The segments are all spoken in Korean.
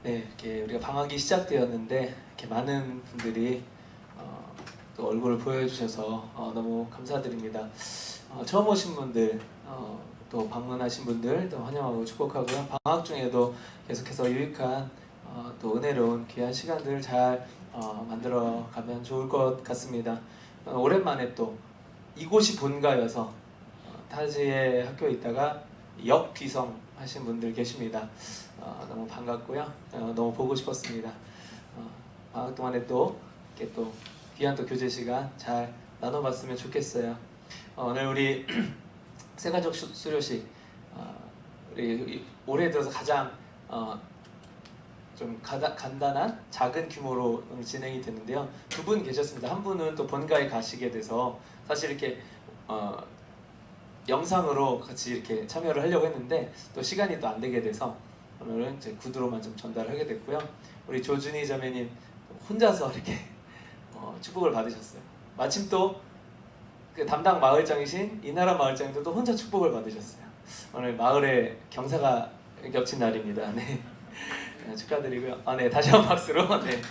네, 이렇게 우리가 방학이 시작되었는데 이렇게 많은 분들이 또 얼굴을 보여주셔서 너무 감사드립니다. 처음 오신 분들, 또 방문하신 분들 또 환영하고 축복하고요. 방학 중에도 계속해서 유익한 또 은혜로운 귀한 시간들을 잘 만들어 가면 좋을 것 같습니다. 오랜만에 또 이곳이 본가여서 타지의 학교에 있다가 역귀성 하신 분들 계십니다. 너무 반갑고요. 너무 보고 싶었습니다. 방학 동안에 또 이렇게 또 귀한 또 교제 시간 잘 나눠봤으면 좋겠어요. 오늘 우리 세가족 수료식 우리 올해 들어서 가장 좀 간단한 작은 규모로 진행이 됐는데요. 두 분 계셨습니다. 한 분은 또 본가에 가시게 돼서 사실 이렇게 영상으로 같이 이렇게 참여를 하려고 했는데 또 시간이 또 안 되게 돼서 오늘은 이제 구두로만 좀 전달하게 됐고요. 우리 조준희 자매님 혼자서 이렇게 축복을 받으셨어요. 마침 또 그 담당 마을장이신 이나라 마을장님도 또 혼자 축복을 받으셨어요. 오늘 마을에 경사가 겹친 날입니다. 네. 축하드리고요. 네, 다시 한 박수로. 네. 네.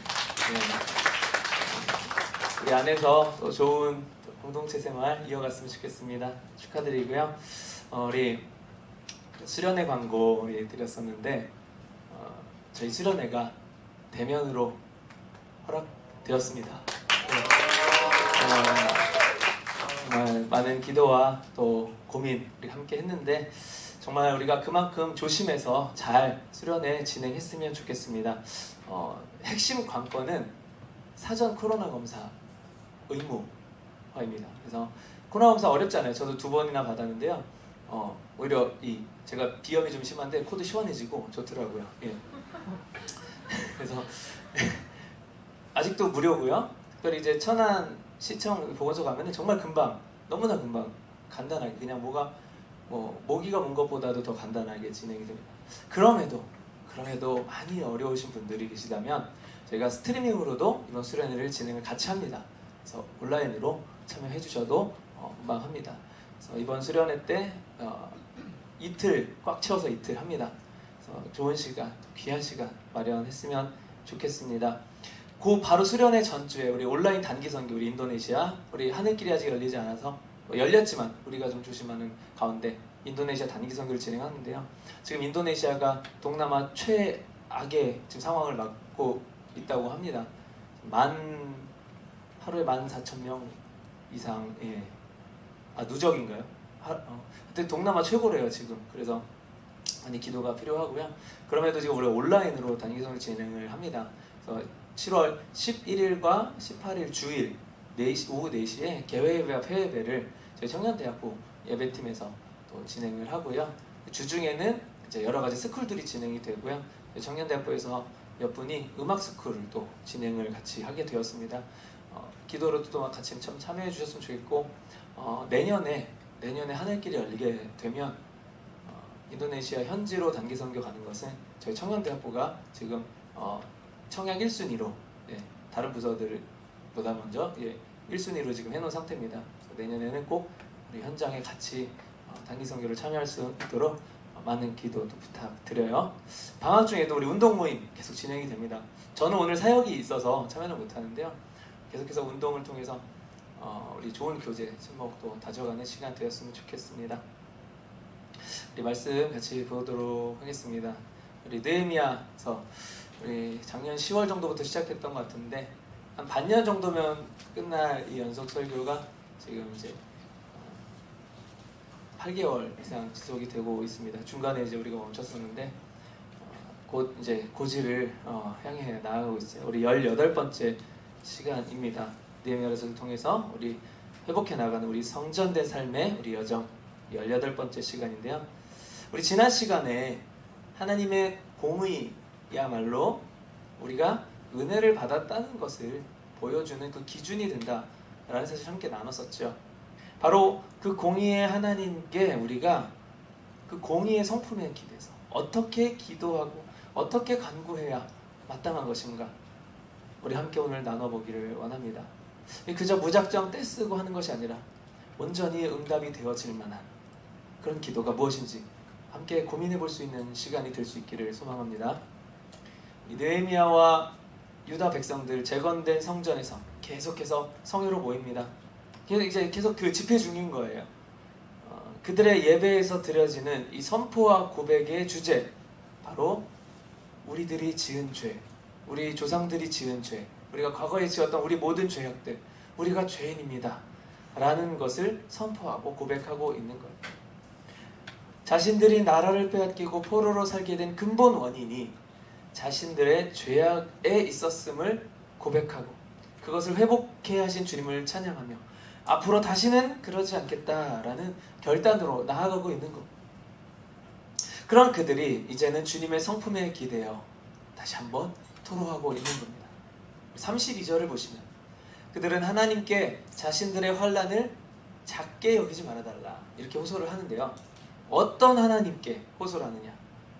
우리 안에서 또 좋은 공동체 생활 이어갔으면 좋겠습니다. 축하드리고요. 우리 수련회 광고 우리 드렸었는데 저희 수련회가 대면으로 허락되었습니다. 네. 정말 많은 기도와 또 고민 우리 함께 했는데 정말 우리가 그만큼 조심해서 잘 수련회 진행했으면 좋겠습니다. 핵심 관건은 사전 코로나 검사 의무화입니다. 그래서 코로나 검사 어렵잖아요. 저도 2번이나 받았는데요. 오히려 제가 비염이 좀 심한데 코도 시원해지고 좋더라고요. 예. 그래서 아직도 무료고요. 특별히 이제 천안 시청 보건소 가면은 정말 금방, 너무나 금방 간단하게 그냥 모기가 문 것보다도 더 간단하게 진행이 됩니다. 그럼에도 많이 어려우신 분들이 계시다면 저희가 스트리밍으로도 이번 수련회를 진행을 같이 합니다. 그래서 온라인으로 참여해 주셔도 금방 합니다. 그래서 이번 수련회 때 이틀 꽉 채워서 이틀 합니다. 그래서 좋은 시간, 귀한 시간 마련했으면 좋겠습니다. 바로 수련회 전주에 우리 온라인 단기 선교 우리 인도네시아 우리 하늘길이 아직 열리지 않아서 열렸지만 우리가 좀 조심하는 가운데 인도네시아 단기 선교를 진행하는데요. 지금 인도네시아가 동남아 최악의 지금 상황을 맞고 있다고 합니다. 하루에 14,000명 이상 누적인가요? 그때 동남아 최고래요 지금. 그래서 많이 기도가 필요하고요. 그럼에도 지금 우리 온라인으로 단기선을 진행을 합니다. 그래서 7월 11일과 18일 주일 오후 4시에 개회예배와 폐예배를 저희 청년대학부 예배팀에서 또 진행을 하고요. 주중에는 이제 여러 가지 스쿨들이 진행이 되고요. 청년대학부에서 몇 분이 음악 스쿨을 또 진행을 같이 하게 되었습니다. 기도로도 또 같이 참여해 주셨으면 좋겠고 내년에 하늘길이 열리게 되면 인도네시아 현지로 단기 선교 가는 것은 저희 청년대학부가 지금 청약 1순위로 다른 부서들보다 먼저 1순위로 지금 해놓은 상태입니다. 내년에는 꼭 우리 현장에 같이 단기 선교를 참여할 수 있도록 많은 기도도 부탁드려요. 방학 중에도 우리 운동 모임 계속 진행이 됩니다. 저는 오늘 사역이 있어서 참여는 못하는데요. 계속해서 운동을 통해서 우리 좋은 교제, 친목도 다져가는 시간 되었으면 좋겠습니다. 우리 말씀 같이 보도록 하겠습니다. 우리 느헤미야서 우리 작년 10월 정도부터 시작했던 것 같은데 한 반년 정도면 끝날 이 연속 설교가 지금 이제 8개월 이상 지속이 되고 있습니다. 중간에 이제 우리가 멈췄었는데 곧 이제 고지를 향해 나아가고 있어요. 우리 18번째 시간입니다. 느헤미야서를 통해서 우리 회복해 나가는 우리 성전된 삶의 우리 여정 18번째 시간인데요. 우리 지난 시간에 하나님의 공의야말로 우리가 은혜를 받았다는 것을 보여주는 그 기준이 된다라는 사실 함께 나눴었죠. 바로 그 공의의 하나님께 우리가 그 공의의 성품에 기대서 어떻게 기도하고 어떻게 간구해야 마땅한 것인가 우리 함께 오늘 나눠보기를 원합니다. 그저 무작정 떼쓰고 하는 것이 아니라 온전히 응답이 되어질 만한 그런 기도가 무엇인지 함께 고민해 볼 수 있는 시간이 될 수 있기를 소망합니다. 이 느헤미야와 유다 백성들 재건된 성전에서 계속해서 성회로 모입니다. 이제 계속 그 집회 중인 거예요. 그들의 예배에서 드려지는 이 선포와 고백의 주제, 바로 우리들이 지은 죄, 우리 조상들이 지은 죄, 우리가 과거에 지었던 우리 모든 죄악들, 우리가 죄인입니다 라는 것을 선포하고 고백하고 있는 거예요. 자신들이 나라를 빼앗기고 포로로 살게 된 근본 원인이 자신들의 죄악에 있었음을 고백하고 그것을 회복해 하신 주님을 찬양하며 앞으로 다시는 그러지 않겠다라는 결단으로 나아가고 있는 것. 그런 그들이 이제는 주님의 성품에 기대어 다시 한번 토로하고 있는 겁니다. 32절을 보시면 그들은 하나님께 자신들의 환난을 작게 여기지 말아달라 이렇게 호소를 하는데요. 어떤 하나님께 호소를 하느냐?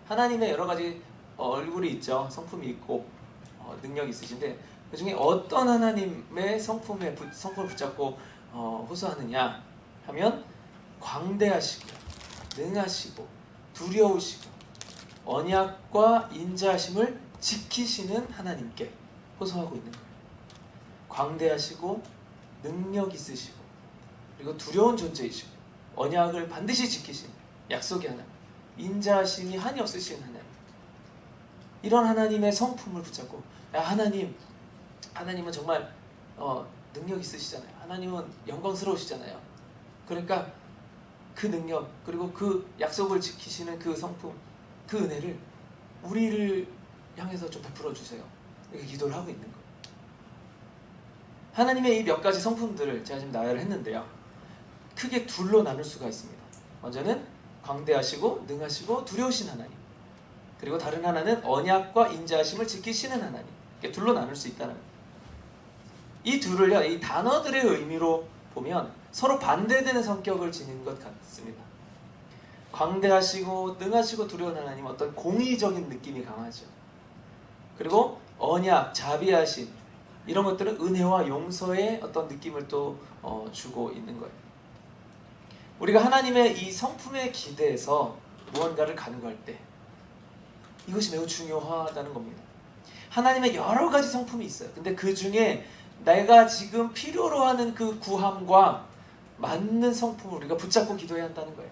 하나님의 여러 가지 얼굴이 있죠. 성품이 있고 능력이 있으신데 그 중에 어떤 하나님의 성품을 붙잡고 호소하느냐 하면 광대하시고 능하시고 두려우시고 언약과 인자하심을 지키시는 하나님께 호소하고 있는 거예요. 광대하시고 능력 있으시고 그리고 두려운 존재이시고 언약을 반드시 지키시는 약속의 하나님, 인자하심이 한이 없으신 하나님, 이런 하나님의 성품을 붙잡고 하나님은 정말 능력 있으시잖아요. 하나님은 영광스러우시잖아요. 그러니까 그 능력 그리고 그 약속을 지키시는 그 성품, 그 은혜를 우리를 향해서 좀 베풀어 주세요. 이렇게 기도를 하고 있는 거예요. 하나님의 이 몇 가지 성품들을 제가 지금 나열을 했는데요. 크게 둘로 나눌 수가 있습니다. 먼저는 광대하시고 능하시고 두려우신 하나님, 그리고 다른 하나는 언약과 인자하심을 지키시는 하나님. 이렇게 둘로 나눌 수 있다는 거예요. 이 둘을요, 이 단어들의 의미로 보면 서로 반대되는 성격을 지닌 것 같습니다. 광대하시고 능하시고 두려운 하나님, 어떤 공의적인 느낌이 강하죠. 그리고 언약, 자비하심, 이런 것들은 은혜와 용서의 어떤 느낌을 또 주고 있는 거예요. 우리가 하나님의 이 성품에 기대해서 무언가를 간구할 때 이것이 매우 중요하다는 겁니다. 하나님의 여러 가지 성품이 있어요. 근데 그 중에 내가 지금 필요로 하는 그 구함과 맞는 성품을 우리가 붙잡고 기도해야 한다는 거예요.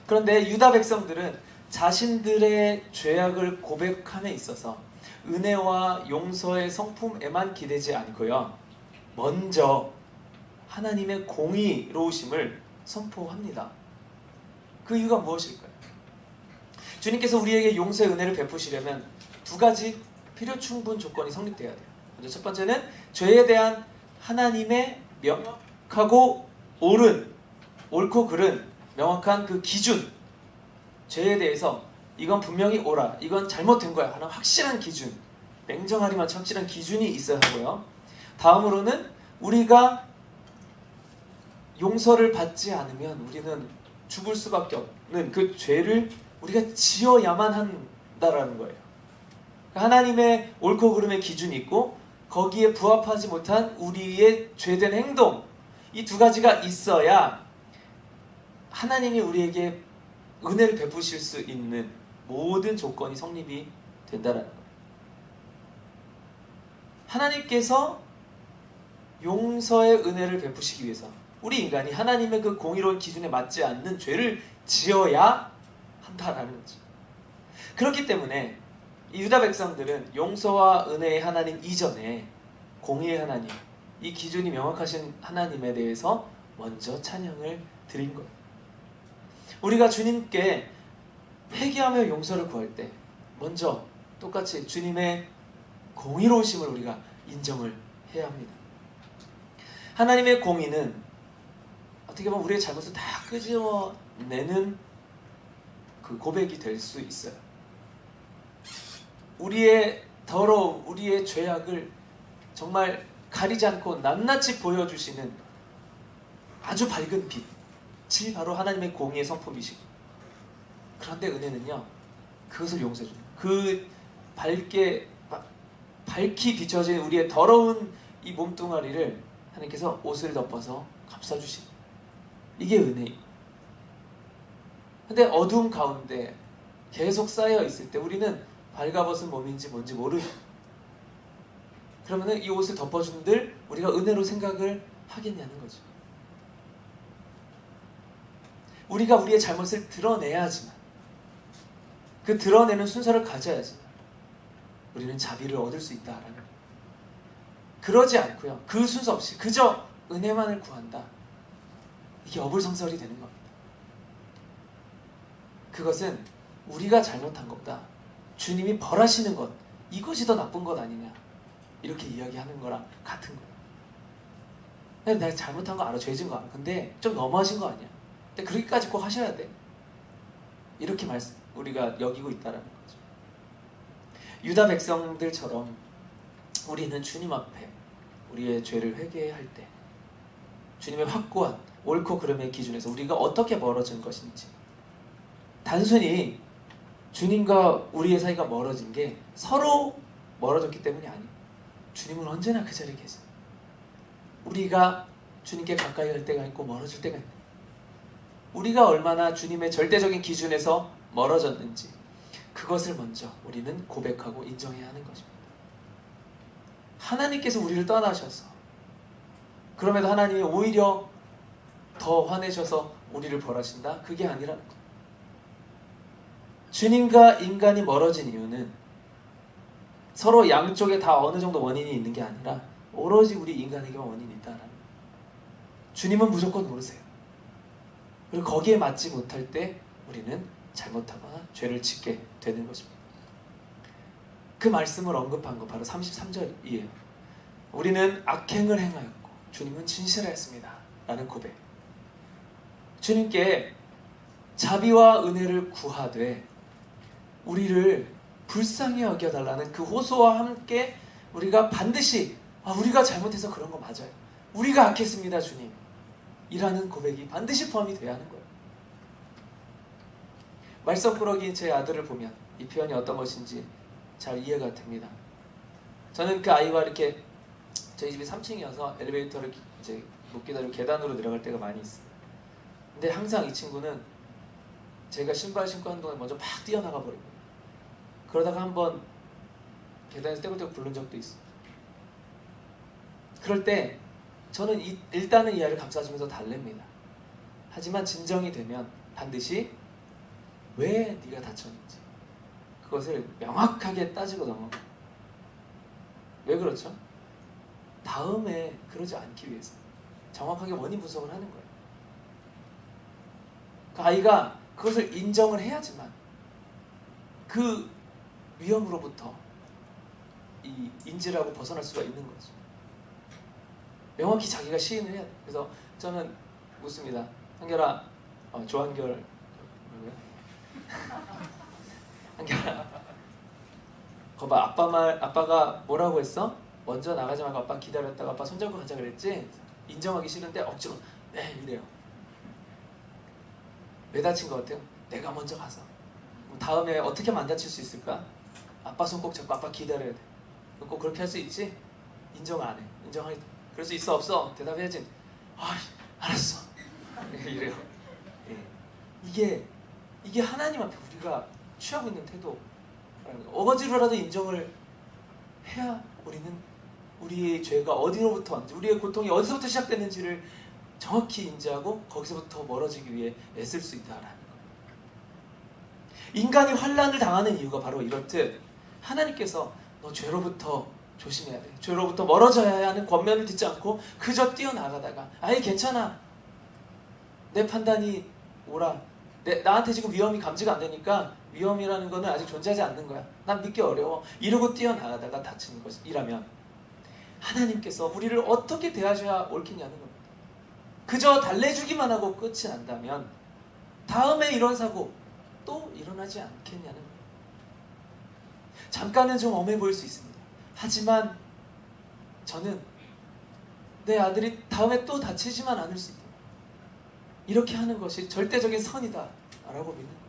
그런데 유다 백성들은 자신들의 죄악을 고백함에 있어서 은혜와 용서의 성품에만 기대지 않고요, 먼저 하나님의 공의로우심을 선포합니다. 그 이유가 무엇일까요? 주님께서 우리에게 용서의 은혜를 베푸시려면 두 가지 필요 충분 조건이 성립되어야 돼요. 먼저 첫 번째는 죄에 대한 하나님의 명확하고 옳고 그른 명확한 그 기준, 죄에 대해서 이건 분명히 옳아, 이건 잘못된 거야 하는 확실한 기준, 냉정하리만 확실한 기준이 있어야 하고요. 다음으로는 우리가 용서를 받지 않으면 우리는 죽을 수밖에 없는 그 죄를 우리가 지어야만 한다라는 거예요. 하나님의 옳고 그름의 기준이 있고 거기에 부합하지 못한 우리의 죄된 행동, 이 두 가지가 있어야 하나님이 우리에게 은혜를 베푸실 수 있는 모든 조건이 성립이 된다는 거예요. 하나님께서 용서의 은혜를 베푸시기 위해서 우리 인간이 하나님의 그 공의로운 기준에 맞지 않는 죄를 지어야 한다라는 거죠. 그렇기 때문에 이 유다 백성들은 용서와 은혜의 하나님 이전에 공의의 하나님, 이 기준이 명확하신 하나님에 대해서 먼저 찬양을 드린 거예요. 우리가 주님께 회개하며 용서를 구할 때 먼저 똑같이 주님의 공의로우심을 우리가 인정을 해야 합니다. 하나님의 공의는 어떻게 보면 우리의 잘못을 다 끄집어내는 그 고백이 될 수 있어요. 우리의 더러움, 우리의 죄악을 정말 가리지 않고 낱낱이 보여주시는 아주 밝은 빛이 바로 하나님의 공의의 성품이시고, 그런데 은혜는요, 그것을 용서해 줍니다. 그 밝히 비춰진 우리의 더러운 이 몸뚱아리를 하나님께서 옷을 덮어서 감싸주십니다. 이게 은혜입니다. 근데 어두움 가운데 계속 쌓여 있을 때 우리는 발가벗은 몸인지 뭔지 모르죠. 그러면은 이 옷을 덮어준들 우리가 은혜로 생각을 하겠냐는 거죠. 우리가 우리의 잘못을 드러내야지만, 그 드러내는 순서를 가져야지만 우리는 자비를 얻을 수 있다라는 거예요. 그러지 않고요, 그 순서 없이 그저 은혜만을 구한다, 이게 어불성설이 되는 겁니다. 그것은 우리가 잘못한 것보다 주님이 벌하시는 것, 이것이 더 나쁜 것 아니냐, 이렇게 이야기하는 거랑 같은 거예요. 내가 잘못한 거 알아, 죄진 거 알아. 근데 좀 너무하신 거 아니야. 근데 그렇게까지 꼭 하셔야 돼. 이렇게 우리가 여기고 있다라는 거죠. 유다 백성들처럼 우리는 주님 앞에 우리의 죄를 회개할 때 주님의 확고한 옳고 그름의 기준에서 우리가 어떻게 멀어진 것인지, 단순히 주님과 우리의 사이가 멀어진 게 서로 멀어졌기 때문이 아니에요. 주님은 언제나 그 자리에 계세요. 우리가 주님께 가까이 갈 때가 있고 멀어질 때가 있는, 우리가 얼마나 주님의 절대적인 기준에서 멀어졌는지 그것을 먼저 우리는 고백하고 인정해야 하는 것입니다. 하나님께서 우리를 떠나셔서, 그럼에도 하나님이 오히려 더 화내셔서 우리를 벌하신다? 그게 아니라는 거예요. 주님과 인간이 멀어진 이유는 서로 양쪽에 다 어느 정도 원인이 있는 게 아니라 오로지 우리 인간에게만 원인이 있다라는 거예요. 주님은 무조건 모르세요. 그리고 거기에 맞지 못할 때 우리는 잘못하거나 죄를 짓게 되는 것입니다. 그 말씀을 언급한 거 바로 33절이에요. 우리는 악행을 행하였고 주님은 진실하였습니다 라는 고백. 주님께 자비와 은혜를 구하되 우리를 불쌍히 여겨달라는 그 호소와 함께 우리가 반드시 우리가 잘못해서 그런 거 맞아요, 우리가 악했습니다 주님, 이라는 고백이 반드시 포함이 돼야 하는 거예요. 말썽꾸러기인 제 아들을 보면 이 표현이 어떤 것인지 잘 이해가 됩니다. 저는 그 아이와 이렇게, 저희 집이 3층이어서 엘리베이터를 이제 못 기다리고 계단으로 내려갈 때가 많이 있어요. 근데 항상 이 친구는 제가 신발 신고 하는 동안에 먼저 막 뛰어나가 버리고, 그러다가 한번 계단에서 떼굴떼굴 굴른 적도 있어요. 그럴 때 저는 일단은 이 아이를 감싸주면서 달랩니다. 하지만 진정이 되면 반드시 왜 네가 다쳤는지 그것을 명확하게 따지고 넘어가요. 왜 그렇죠? 다음에 그러지 않기 위해서 정확하게 원인 분석을 하는 거예요. 그 아이가 그것을 인정을 해야지만 그 위험으로부터 이 인지라고 벗어날 수가 있는 거죠. 명확히 자기가 시인을 해야 돼요. 그래서 저는 묻습니다. 한결아, 조한결 뭐고요? 한결아, 거봐, 아빠가 뭐라고 했어? 먼저 나가지 말고 아빠 기다렸다가 아빠 손잡고 가자 그랬지? 인정하기 싫은데 억지로 네 이래요. 왜 다친 것 같아요? 내가 먼저 가서. 다음에 어떻게 하면 안 다칠 수 있을까? 아빠 손 꼭 잡고 아빠 기다려야 돼. 꼭 그렇게 할 수 있지? 인정 안 해. 인정하기. 그럴 수 있어 없어? 대답해야지. 알았어. 이래요. 예. 이게 하나님 앞에 우리가 취하고 있는 태도. 어거지로라도 인정을 해야 우리는 우리의 죄가 어디로부터 왔는지, 우리의 고통이 어디서부터 시작됐는지를 정확히 인지하고 거기서부터 멀어지기 위해 애쓸 수 있다라는 거예요. 인간이 환난을 당하는 이유가 바로 이렇듯 하나님께서 너 죄로부터 조심해야 돼, 죄로부터 멀어져야 하는 권면을 듣지 않고 그저 뛰어나가다가 아예 괜찮아, 내 판단이 옳아, 나한테 지금 위험이 감지가 안 되니까 위험이라는 거는 아직 존재하지 않는 거야, 난 믿기 어려워, 이러고 뛰어나가다가 다치는 것이라면 하나님께서 우리를 어떻게 대하셔야 옳겠냐는 겁니다. 그저 달래주기만 하고 끝이 난다면 다음에 이런 사고 또 일어나지 않겠냐는 거예요. 잠깐은 좀 엄해 보일 수 있습니다. 하지만 저는 내 아들이 다음에 또 다치지만 않을 수 있다, 이렇게 하는 것이 절대적인 선이다 라고 믿는 거예요.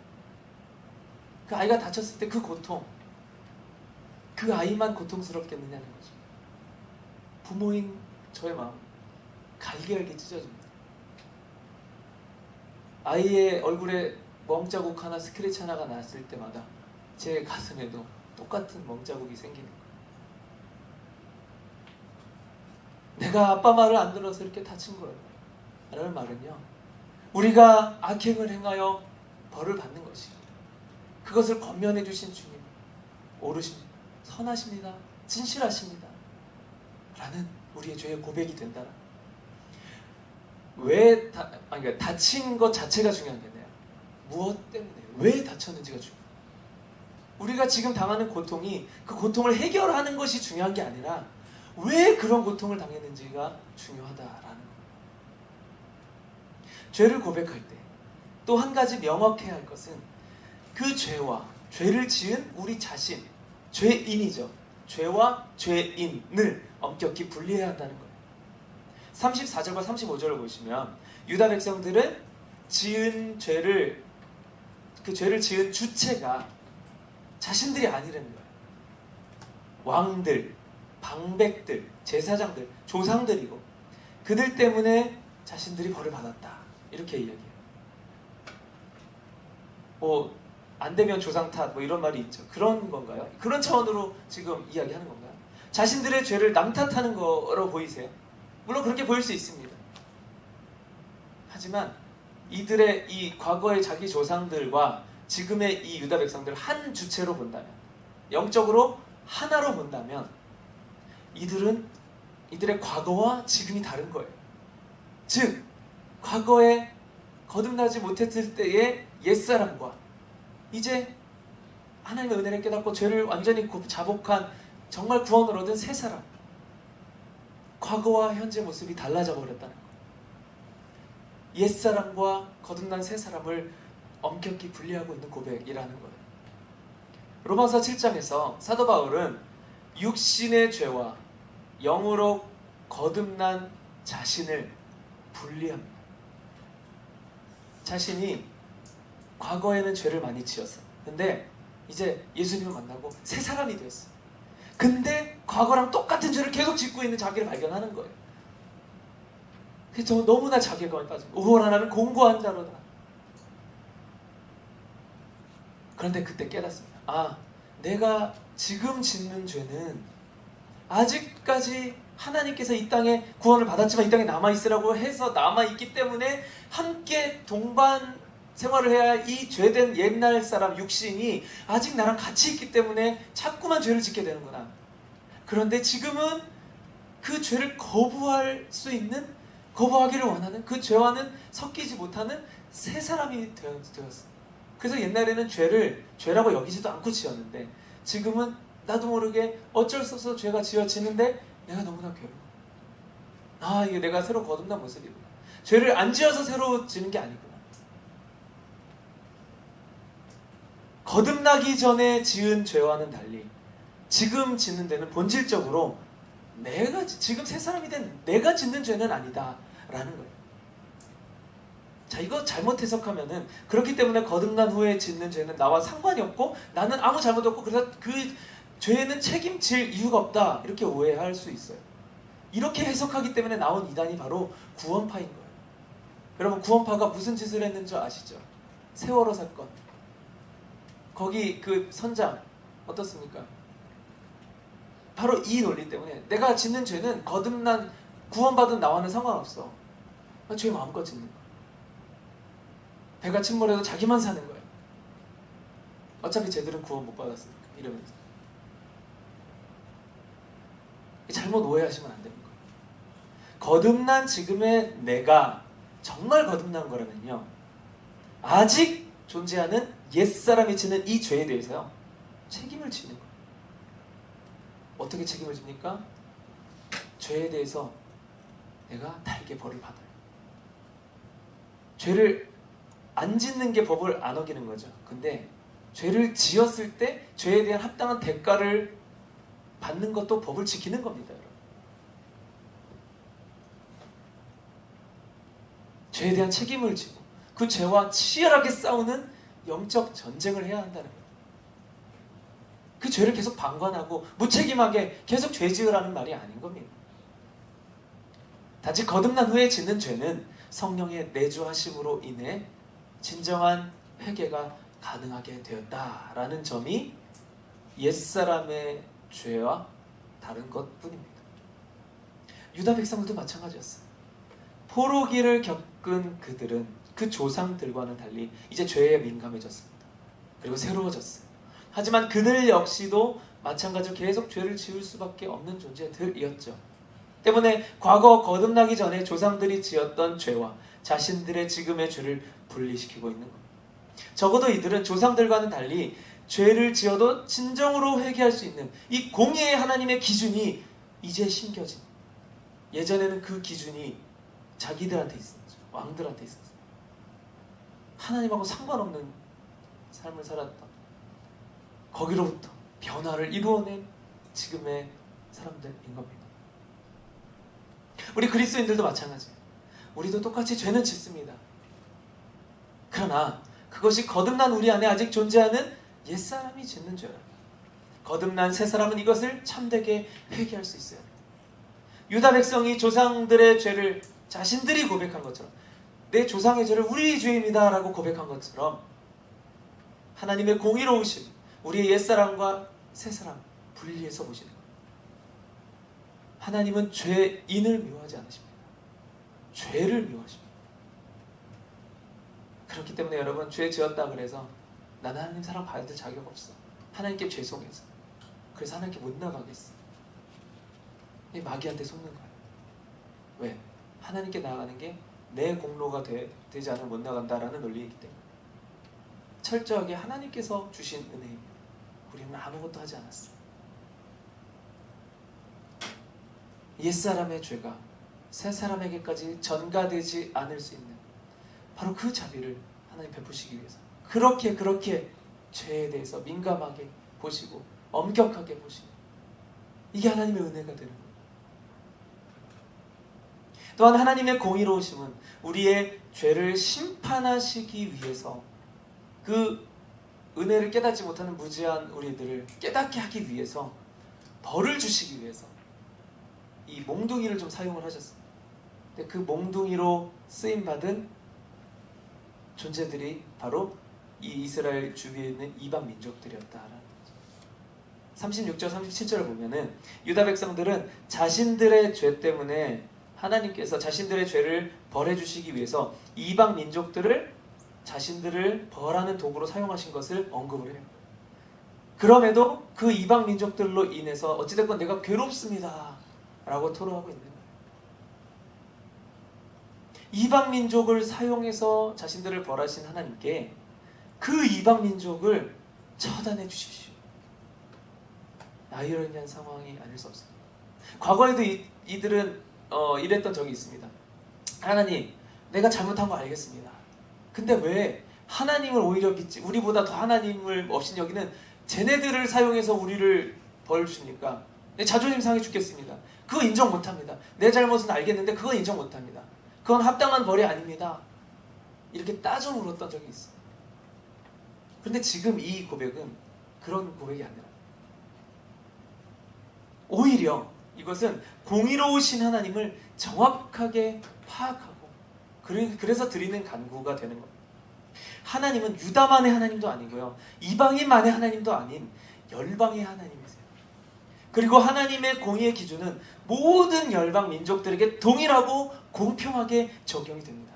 그 아이가 다쳤을 때 그 고통, 그 아이만 고통스럽겠느냐는 거죠. 부모인 저의 마음 갈기갈기 찢어집니다. 아이의 얼굴에 멍자국 하나, 스크래치 하나가 났을 때마다 제 가슴에도 똑같은 멍자국이 생기는 거예요. 내가 아빠 말을 안 들어서 이렇게 다친 거예요 라는 말은요, 우리가 악행을 행하여 벌을 받는 것이에요. 그것을 권면해 주신 주님, 옳으십니다, 선하십니다, 진실하십니다 라는 우리의 죄의 고백이 된다. 그러니까 다친 것 자체가 중요한 게 아니라 무엇 때문에 왜 다쳤는지가 중요해요. 우리가 지금 당하는 고통이 그 고통을 해결하는 것이 중요한 게 아니라 왜 그런 고통을 당했는지가 중요하다라는 거예요. 죄를 고백할 때 또 한 가지 명확해야 할 것은 그 죄와 죄를 지은 우리 자신, 죄인이죠. 죄와 죄인을 엄격히 분리해야 한다는 거예요. 34절과 35절을 보시면 유다 백성들은 지은 죄를, 그 죄를 지은 주체가 자신들이 아니라는 거예요. 왕들, 방백들, 제사장들, 조상들이고 그들 때문에 자신들이 벌을 받았다 이렇게 이야기해요. 안 되면 조상 탓 이런 말이 있죠. 그런 건가요? 그런 차원으로 지금 이야기하는 건가요? 자신들의 죄를 남 탓하는 거로 보이세요? 물론 그렇게 보일 수 있습니다. 하지만 이들의 이 과거의 자기 조상들과 지금의 이 유다 백성들을 한 주체로 본다면, 영적으로 하나로 본다면 이들의 과거와 지금이 다른 거예요. 즉 과거에 거듭나지 못했을 때의 옛사람과 이제 하나님의 은혜를 깨닫고 죄를 완전히 자복한 정말 구원을 얻은 새 사람, 과거와 현재 모습이 달라져 버렸다는 거예요. 옛사람과 거듭난 새 사람을 엄격히 분리하고 있는 고백이라는 거예요. 로마서 7장에서 사도 바울은 육신의 죄와 영으로 거듭난 자신을 분리합니다. 자신이 과거에는 죄를 많이 지었어. 근데 이제 예수님을 만나고 새 사람이 되었어. 근데 과거랑 똑같은 죄를 계속 짓고 있는 자기를 발견하는 거예요. 그래서 너무나 자괴감에 빠지고 우월한 나는 공고한 자로다. 그런데 그때 깨닫습니다. 내가 지금 짓는 죄는 아직까지 하나님께서 이 땅에 구원을 받았지만 이 땅에 남아있으라고 해서 남아있기 때문에 함께 동반 생활을 해야 할 이 죄된 옛날 사람 육신이 아직 나랑 같이 있기 때문에 자꾸만 죄를 짓게 되는구나. 그런데 지금은 그 죄를 거부하기를 원하는, 그 죄와는 섞이지 못하는 새 사람이 되었어요. 그래서 옛날에는 죄를 죄라고 여기지도 않고 지었는데 지금은 나도 모르게 어쩔 수 없어 죄가 지어지는데 내가 너무나 괴로워. 이게 내가 새로 거듭난 모습이구나. 죄를 안 지어서 새로 지는 게 아니구나. 거듭나기 전에 지은 죄와는 달리 지금 짓는 데는 본질적으로 지금 새 사람이 된 내가 짓는 죄는 아니다 라는 거예요. 자, 이거 잘못 해석하면은 그렇기 때문에 거듭난 후에 짓는 죄는 나와 상관이 없고 나는 아무 잘못 없고 그래서 그 죄는 책임질 이유가 없다 이렇게 오해할 수 있어요. 이렇게 해석하기 때문에 나온 이단이 바로 구원파인 거예요. 여러분, 구원파가 무슨 짓을 했는지 아시죠? 세월호 사건. 거기 그 선장 어떻습니까? 바로 이 논리 때문에 내가 짓는 죄는 거듭난 구원받은 나와는 상관없어. 죄 마음껏 짓는 거야. 배가 침몰해도 자기만 사는 거예요. 어차피 쟤들은 구원 못 받았으니까 이러면서. 잘못 오해하시면 안 되는 거예요. 거듭난 지금의 내가 정말 거듭난 거라면요, 아직 존재하는 옛사람이 지는 이 죄에 대해서요 책임을 지는 거예요. 어떻게 책임을 집니까? 죄에 대해서 내가 달게 벌을 받아요. 죄를 안 짓는 게 법을 안 어기는 거죠. 근데 죄를 지었을 때 죄에 대한 합당한 대가를 받는 것도 법을 지키는 겁니다. 여러분. 죄에 대한 책임을 지고 그 죄와 치열하게 싸우는 영적 전쟁을 해야 한다는 거예요. 그 죄를 계속 방관하고 무책임하게 계속 죄 지으라는 말이 아닌 겁니다. 단지 거듭난 후에 짓는 죄는 성령의 내주하심으로 인해 진정한 회개가 가능하게 되었다라는 점이 옛사람의 죄와 다른 것뿐입니다. 유다 백성들도 마찬가지였어요. 포로기를 겪은 그들은 그 조상들과는 달리 이제 죄에 민감해졌습니다. 그리고 새로워졌어요. 하지만 그들 역시도 마찬가지로 계속 죄를 지을 수밖에 없는 존재들이었죠. 때문에 과거 거듭나기 전에 조상들이 지었던 죄와 자신들의 지금의 죄를 분리시키고 있는 겁니다. 적어도 이들은 조상들과는 달리 죄를 지어도 진정으로 회개할 수 있는 이 공의의 하나님의 기준이 이제 심겨진, 예전에는 그 기준이 자기들한테 있었죠. 왕들한테 있었어요. 하나님하고 상관없는 삶을 살았다. 거기로부터 변화를 이루어낸 지금의 사람들인 겁니다. 우리 그리스도인들도 마찬가지예요. 우리도 똑같이 죄는 짓습니다. 그러나 그것이 거듭난 우리 안에 아직 존재하는 옛사람이 짓는 죄라. 거듭난 새사람은 이것을 참되게 회개할 수 있어요. 유다 백성이 조상들의 죄를 자신들이 고백한 것처럼, 내 조상의 죄를 우리 죄입니다 라고 고백한 것처럼, 하나님의 공의로우심, 우리의 옛사람과 새사람 분리해서 보시는 거예요. 하나님은 죄인을 미워하지 않으십니다. 죄를 미워하십니다. 그렇기 때문에 여러분, 죄 지었다 그래서 나는 하나님 사랑 받을 자격 없어, 하나님께 죄송해서, 그래서 하나님께 못 나가겠어, 이 마귀한테 속는 거예요. 왜? 하나님께 나아가는 게 내 공로가 되지 않으면 못 나간다라는 논리이기 때문에. 철저하게 하나님께서 주신 은혜입니다. 우리는 아무것도 하지 않았어요. 옛사람의 죄가 새사람에게까지 전가되지 않을 수 있는 바로 그 자비를 하나님 베푸시기 위해서 그렇게 죄에 대해서 민감하게 보시고 엄격하게 보시는, 이게 하나님의 은혜가 되는 거예요. 또한 하나님의 공의로우심은 우리의 죄를 심판하시기 위해서, 그 은혜를 깨닫지 못하는 무지한 우리들을 깨닫게 하기 위해서, 벌을 주시기 위해서 이 몽둥이를 좀 사용을 하셨습니다. 근데 그 몽둥이로 쓰임받은 존재들이 바로 이 이스라엘 주위에 있는 이방 민족들이었다라는 거죠. 36절 37절을 보면은 유다 백성들은 자신들의 죄 때문에 하나님께서 자신들의 죄를 벌해 주시기 위해서 이방 민족들을 자신들을 벌하는 도구로 사용하신 것을 언급을 해요. 그럼에도 그 이방 민족들로 인해서 어찌됐건 내가 괴롭습니다 라고 토로하고 있는 거예요. 이방 민족을 사용해서 자신들을 벌하신 하나님께 그 이방 민족을 처단해 주십시오. 아이러니한 상황이 아닐 수 없습니다. 과거에도 이들은 이랬던 적이 있습니다. 하나님, 내가 잘못한 거 알겠습니다. 근데 왜 하나님을 오히려 믿지, 우리보다 더 하나님을 없인 여기는 쟤네들을 사용해서 우리를 벌 주십니까? 내 자존심 상해 죽겠습니다. 그거 인정 못합니다. 내 잘못은 알겠는데 그건 인정 못합니다. 그건 합당한 벌이 아닙니다. 이렇게 따져 물었던 적이 있어요. 그런데 지금 이 고백은 그런 고백이 아니라, 오히려 이것은 공의로우신 하나님을 정확하게 파악하고 그래서 드리는 간구가 되는 겁니다. 하나님은 유다만의 하나님도 아니고요, 이방인만의 하나님도 아닌 열방의 하나님이세요. 그리고 하나님의 공의의 기준은 모든 열방 민족들에게 동일하고 공평하게 적용이 됩니다.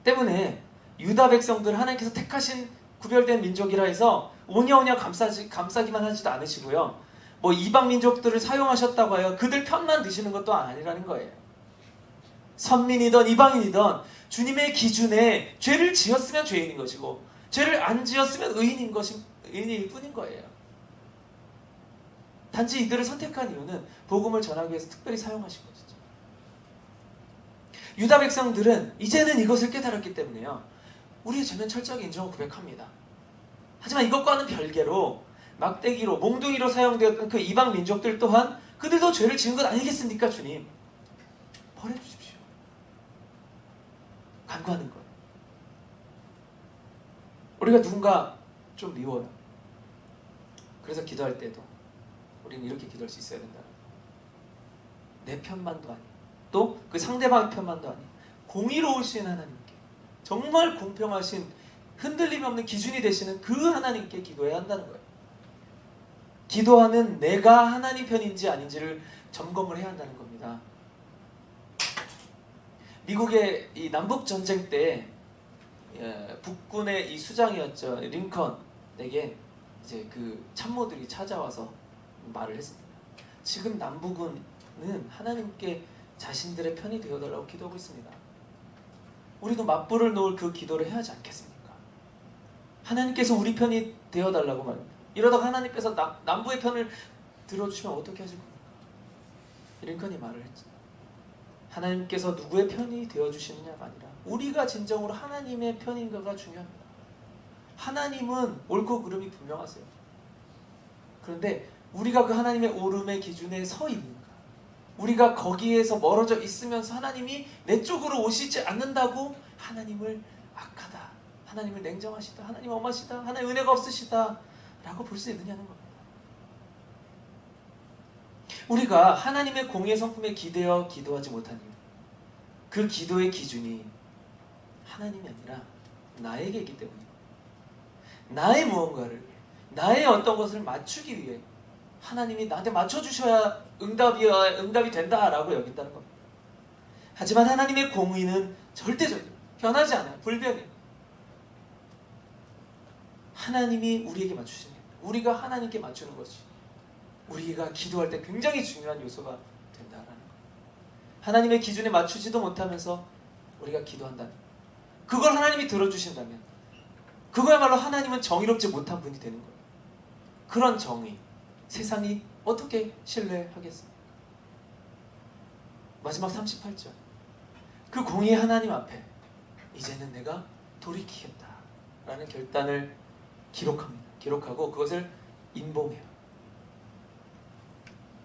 때문에 유다 백성들 하나님께서 택하신 구별된 민족이라 해서 오냐오냐 감싸기만 하지도 않으시고요, 뭐 이방 민족들을 사용하셨다고 해요 그들 편만 드시는 것도 아니라는 거예요. 선민이든 이방인이든 주님의 기준에 죄를 지었으면 죄인인 것이고, 죄를 안 지었으면 의인일 뿐인 거예요. 단지 이들을 선택한 이유는 복음을 전하기 위해서 특별히 사용하신 것이죠. 유다 백성들은 이제는 이것을 깨달았기 때문에요, 우리의 죄는 철저하게 인정하고 고백합니다. 하지만 이것과는 별개로 막대기로, 몽둥이로 사용되었던 그 이방 민족들 또한 그들도 죄를 지은 것 아니겠습니까? 주님, 버려주십시오. 간구하는 거예요. 우리가 누군가 좀 미워요. 그래서 기도할 때도 우리는 이렇게 기도할 수 있어야 된다. 내 편만도 아니고 또 그 상대방 편만도 아니고 공의로우신 하나님께, 정말 공평하신 흔들림 없는 기준이 되시는 그 하나님께 기도해야 한다는 거예요. 기도하는 내가 하나님 편인지 아닌지를 점검을 해야 한다는 겁니다. 미국의 이 남북 전쟁 때 북군의 이 수장이었죠, 링컨에게 이제 그 참모들이 찾아와서 말을 했습니다. 지금 남북은 하나님께 자신들의 편이 되어달라고 기도하고 있습니다. 우리도 맞불을 놓을 그 기도를 해야 하지 않겠습니까? 하나님께서 우리 편이 되어달라고 말합니다. 이러다가 하나님께서 남부의 편을 들어주시면 어떻게 하실 겁니까? 링컨이 말을 했죠. 하나님께서 누구의 편이 되어주시느냐가 아니라 우리가 진정으로 하나님의 편인가가 중요합니다. 하나님은 옳고 그름이 분명하세요. 그런데 우리가 그 하나님의 옳음의 기준에 서 있는가? 우리가 거기에서 멀어져 있으면서 하나님이 내 쪽으로 오시지 않는다고 하나님을 악하다, 하나님을 냉정하시다, 하나님 엄하시다, 하나님 은혜가 없으시다 라고 볼 수 있느냐는 겁니다. 우리가 하나님의 공의 성품에 기대어 기도하지 못한 이유, 그 기도의 기준이 하나님이 아니라 나에게이기 때문입니다. 나의 무언가를 위해, 나의 어떤 것을 맞추기 위해 하나님이 나한테 맞춰주셔야 응답이 된다라고 여긴다는 겁니다. 하지만 하나님의 공의는 절대적이에요. 변하지 않아요. 불변이에요. 하나님이 우리에게 맞추시는 게 우리가 하나님께 맞추는 것이 우리가 기도할 때 굉장히 중요한 요소가 된다라는 거예요. 하나님의 기준에 맞추지도 못하면서 우리가 기도한다면, 그걸 하나님이 들어주신다면 그거야말로 하나님은 정의롭지 못한 분이 되는 거예요. 그런 정의, 세상이 어떻게 신뢰하겠습니까? 마지막 38절, 그 공의의 하나님 앞에 이제는 내가 돌이키겠다 라는 결단을 기록합니다. 기록하고 그것을 인봉해요.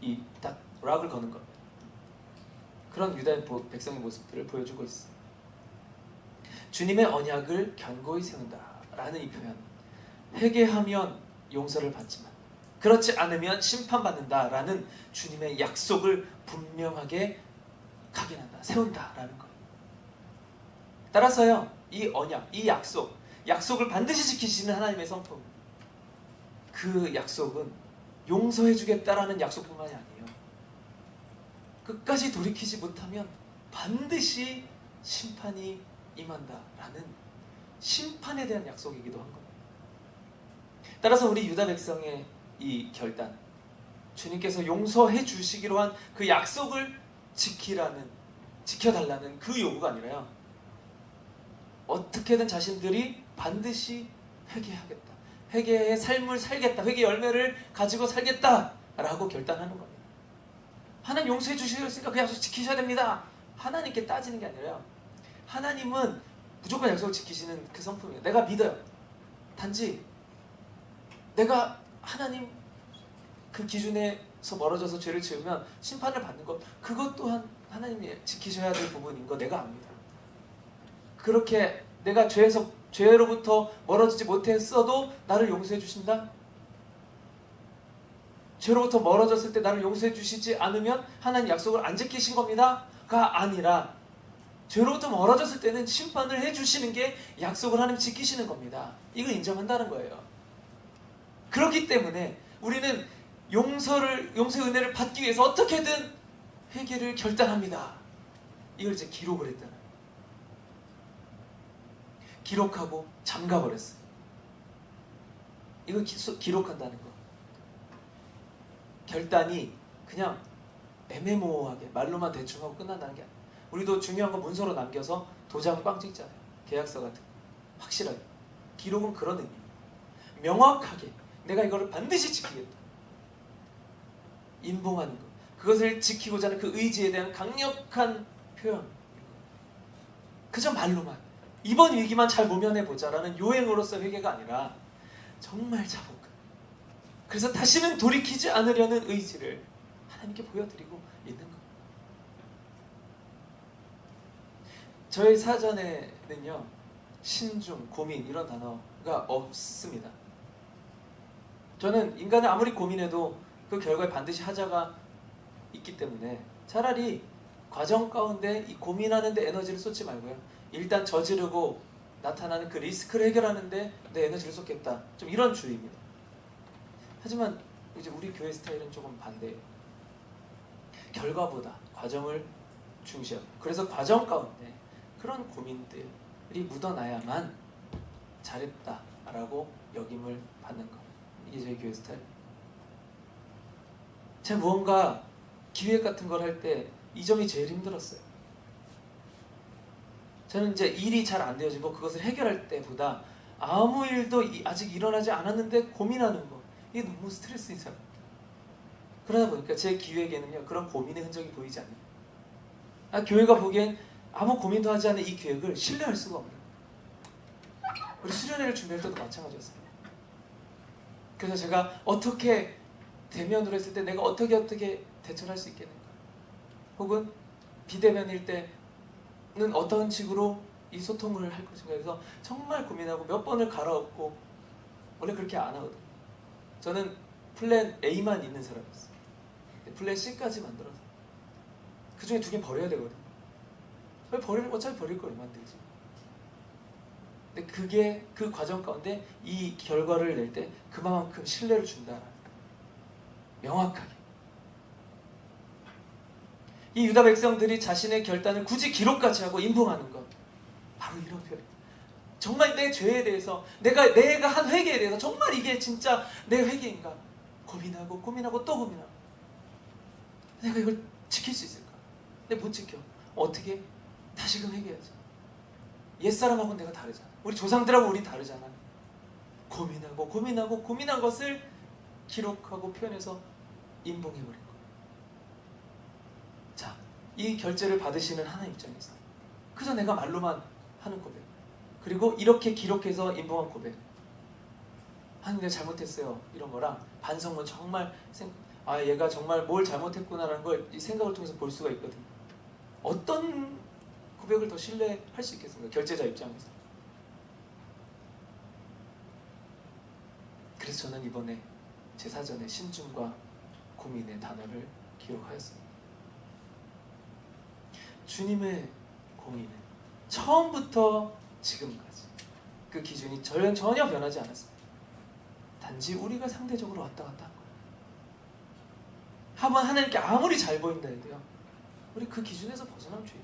이 딱 락을 거는 겁니다. 그런 유다의 백성의 모습들을 보여주고 있습니다. 주님의 언약을 견고히 세운다 라는 이 표현, 회개하면 용서를 받지만 그렇지 않으면 심판받는다 라는 주님의 약속을 분명하게 각인한다, 세운다 라는 거예요. 따라서요, 이 언약, 이 약속을 반드시 지키시는 하나님의 성품, 그 약속은 용서해 주겠다라는 약속뿐만이 아니에요. 끝까지 돌이키지 못하면 반드시 심판이 임한다라는 심판에 대한 약속이기도 한 겁니다. 따라서 우리 유다 백성의 이 결단, 주님께서 용서해 주시기로 한 그 약속을 지켜달라는 그 요구가 아니라요, 어떻게든 자신들이 반드시 회개하겠다, 회개의 삶을 살겠다, 회개 열매를 가지고 살겠다라고 결단하는 겁니다. 하나님 용서해 주시겠으니까 그 약속 지키셔야 됩니다. 하나님께 따지는 게 아니라요, 하나님은 무조건 약속을 지키시는 그 성품이에요. 내가 믿어요. 단지 내가 하나님 그 기준에서 멀어져서 죄를 지으면 심판을 받는 것, 그것 또한 하나님이 지키셔야 될 부분인 거 내가 압니다. 그렇게 내가 죄로부터 멀어지지 못했어도 나를 용서해 주신다? 죄로부터 멀어졌을 때 나를 용서해 주시지 않으면 하나님 약속을 안 지키신 겁니다? 가 아니라 죄로부터 멀어졌을 때는 심판을 해주시는 게 약속을 하나님 지키시는 겁니다. 이걸 인정한다는 거예요. 그렇기 때문에 우리는 용서의 은혜를 받기 위해서 어떻게든 회개를 결단합니다. 이걸 이제 기록을 했잖아요. 기록하고 잠가버렸어요. 이걸 기록한다는 거. 결단이 그냥 애매모호하게 말로만 대충 하고 끝난다는 게 아니에요. 우리도 중요한 거 문서로 남겨서 도장 꽝 찍잖아요. 계약서 같은 거. 확실하게. 기록은 그런 의미입니다. 명확하게 내가 이거를 반드시 지키겠다. 인봉하는 것. 그것을 지키고자 하는 그 의지에 대한 강력한 표현. 그저 말로만 이번 위기만 잘 모면해보자라는 요행으로서 회개가 아니라 정말 자복한, 그래서 다시는 돌이키지 않으려는 의지를 하나님께 보여드리고 있는 것. 저희 사전에는요, 신중, 고민 이런 단어가 없습니다. 저는 인간은 아무리 고민해도 그 결과에 반드시 하자가 있기 때문에 차라리 과정 가운데 이 고민하는 데 에너지를 쏟지 말고요, 일단 저지르고 나타나는 그 리스크를 해결하는 데 내 에너지를 쏟겠다, 좀 이런 주의입니다. 하지만 이제 우리 교회 스타일은 조금 반대예요. 결과보다 과정을 중시하고, 그래서 과정 가운데 그런 고민들이 묻어나야만 잘했다라고 여김을 받는 것. 이게 저희 교회 스타일. 제가 무언가 기획 같은 걸 할 때 이 점이 제일 힘들었어요. 저는 이제 일이 잘 안 되어지고 그것을 해결할 때보다 아무 일도 아직 일어나지 않았는데 고민하는 거, 이게 너무 스트레스인 사람. 그러다 보니까 제 기획에는요 그런 고민의 흔적이 보이지 않아요. 교회가 보기엔 아무 고민도 하지 않은 이 계획을 신뢰할 수가 없는. 우리 수련회를 준비할 때도 마찬가지였어요. 그래서 제가 어떻게 대면으로 했을 때 내가 어떻게 대처를 할 수 있겠는가, 혹은 비대면일 때는 어떤 식으로 이 소통을 할 것인가 해서 정말 고민하고 몇 번을 갈아엎고, 원래 그렇게 안 하거든요. 저는 플랜 A만 있는 사람이었어요. 플랜 C까지 만들어서 그 중에 2개 버려야 되거든요. 어차피 버릴 거예요, 만들지. 근데 그게 그 과정 가운데 이 결과를 낼 때 그만큼 신뢰를 준다라는, 명확하게. 이 유다 백성들이 자신의 결단을 굳이 기록까지 하고 인봉하는 것, 바로 이런 표현. 정말 내 죄에 대해서, 내가 한 회개에 대해서 정말 이게 진짜 내 회개인가 고민하고 또 고민하고, 내가 이걸 지킬 수 있을까? 근데 못 지켜. 어떻게? 다시금 회개하지. 옛사람하고는 내가 다르잖아. 우리 조상들하고 우리 다르잖아. 고민한 것을 기록하고 표현해서 인봉해버린 거예요. 자, 이 결제를 받으시는 하나님 입장에서 그저 내가 말로만 하는 고백, 그리고 이렇게 기록해서 인봉한 고백, 하나님 내가 잘못했어요 이런 거랑 반성문, 정말 얘가 정말 뭘 잘못했구나라는 걸 이 생각을 통해서 볼 수가 있거든요. 어떤 고백을 더 신뢰할 수 있겠습니까? 결제자 입장에서. 그래서 저는 이번에 제 사전에 신중과 고민의 단어를 기록하였습니다. 주님의 공의는 처음부터 지금까지 그 기준이 전혀 변하지 않았습니다. 단지 우리가 상대적으로 왔다 갔다 한 거예요. 한번 하나님께 아무리 잘 보인다 해도요, 우리 그 기준에서 벗어나면 죄예요.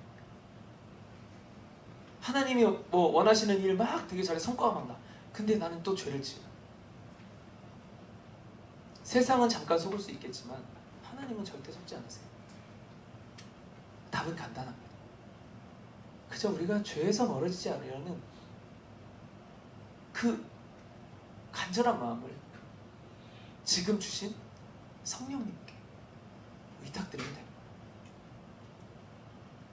하나님이 뭐 원하시는 일 막 되게 잘해, 성과가 막 나. 근데 나는 또 죄를 지어. 세상은 잠깐 속을 수 있겠지만 하나님은 절대 속지 않으세요. 답은 간단합니다. 그저 우리가 죄에서 멀어지지 않으려는 그 간절한 마음을 지금 주신 성령님께 의탁드리면 됩니다.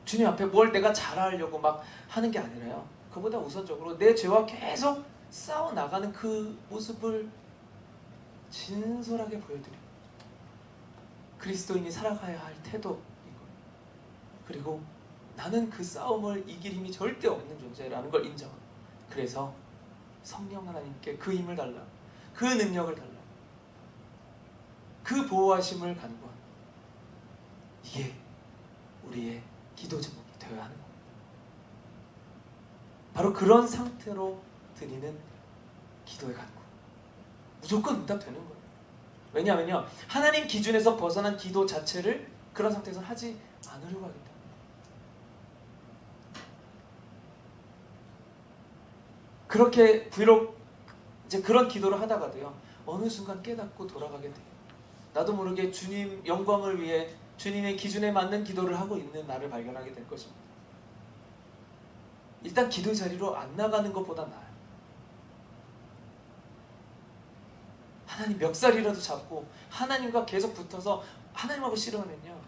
주님 앞에 뭘 내가 잘하려고 막 하는 게 아니라요, 그보다 우선적으로 내 죄와 계속 싸워 나가는 그 모습을 진솔하게 보여드려요. 그리스도인이 살아가야 할 태도이고, 그리고 나는 그 싸움을 이길 힘이 절대 없는 존재라는 걸 인정하고, 그래서 성령 하나님께 그 힘을 달라, 그 능력을 달라, 그 보호하심을 간구하는, 이게 우리의 기도 제목이 되어야 하는 겁니다. 바로 그런 상태로 드리는 기도의 간구, 무조건 응답되는 거예요. 왜냐하면요, 하나님 기준에서 벗어난 기도 자체를 그런 상태에서 하지 않으려고 하기 때문에. 그렇게 비록 이제 그런 기도를 하다가도요, 어느 순간 깨닫고 돌아가게 돼요. 나도 모르게 주님 영광을 위해 주님의 기준에 맞는 기도를 하고 있는 나를 발견하게 될 것입니다. 일단 기도 자리로 안 나가는 것보다 나아요. 하나님 멱살이라도 잡고 하나님과 계속 붙어서 하나님하고 씨름하면요,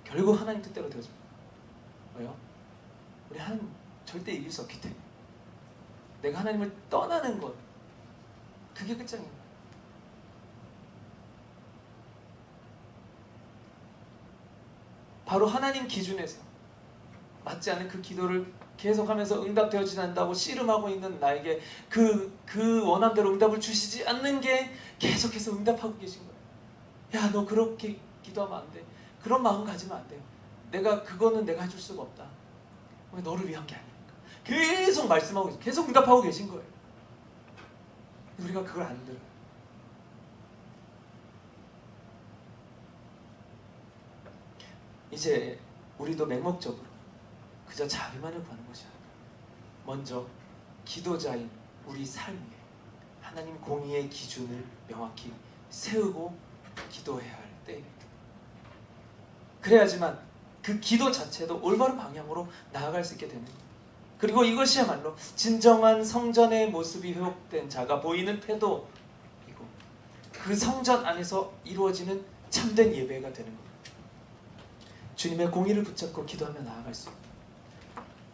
결국 하나님 뜻대로 되어집니다. 왜요? 우리 하나님 절대 이길 수 없기 때문에. 내가 하나님을 떠나는 것, 그게 끝장입니다. 바로 하나님 기준에서 맞지 않은 그 기도를 계속하면서 응답되어지지 않는다고 씨름하고 있는 나에게 그 원함대로 응답을 주시지 않는 게 계속해서 응답하고 계신 거예요. 야, 너 그렇게 기도하면 안 돼. 그런 마음 가지면 안 돼. 그거는 내가 해줄 수가 없다. 너를 위한 게 아니니까. 계속 말씀하고 계속 응답하고 계신 거예요. 우리가 그걸 안 들어요. 이제 우리도 맹목적으로 그저 자비만을 구하는 것이 아니라 먼저 기도자인 우리 삶에 하나님 공의의 기준을 명확히 세우고 기도해야 할 때입니다. 그래야지만 그 기도 자체도 올바른 방향으로 나아갈 수 있게 되는 거예요. 그리고 이것이야말로 진정한 성전의 모습이 회복된 자가 보이는 태도이고 그 성전 안에서 이루어지는 참된 예배가 되는 겁니다. 주님의 공의를 붙잡고 기도하며 나아갈 수 있는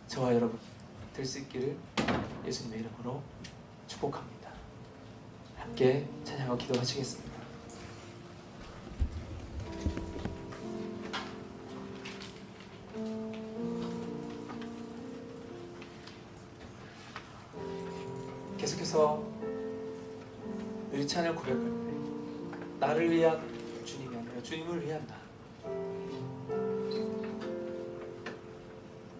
저와 여러분 될 수 있기를 예수님의 이름으로 축복합니다. 함께 찬양하고 기도하시겠습니다. 계속해서 우리 찬양을 고백할 때 나를 위한 주님이 아니라 주님을 위한 나,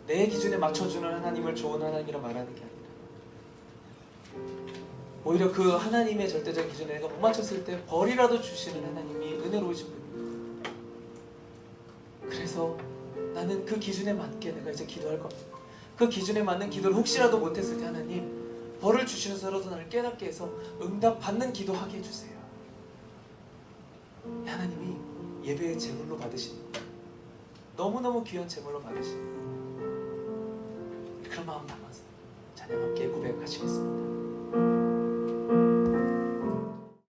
내 기준에 맞춰주는 하나님을 좋은 하나님이라 말하는 게 아니라 오히려 그 하나님의 절대적인 기준에 내가 못 맞췄을 때 벌이라도 주시는 하나님이 은혜로우신 분입니다. 그래서 나는 그 기준에 맞게 내가 이제 기도할 겁니다. 그 기준에 맞는 기도를 혹시라도 못했을 때 하나님 벌을 주시면서라도 나를 깨닫게 해서 응답받는 기도하게 해주세요. 하나님이 예배의 제물로 받으시는 너무너무 귀한 제물로 받으시는 그런 마음 담아서 찬양 함께 고백하시겠습니다.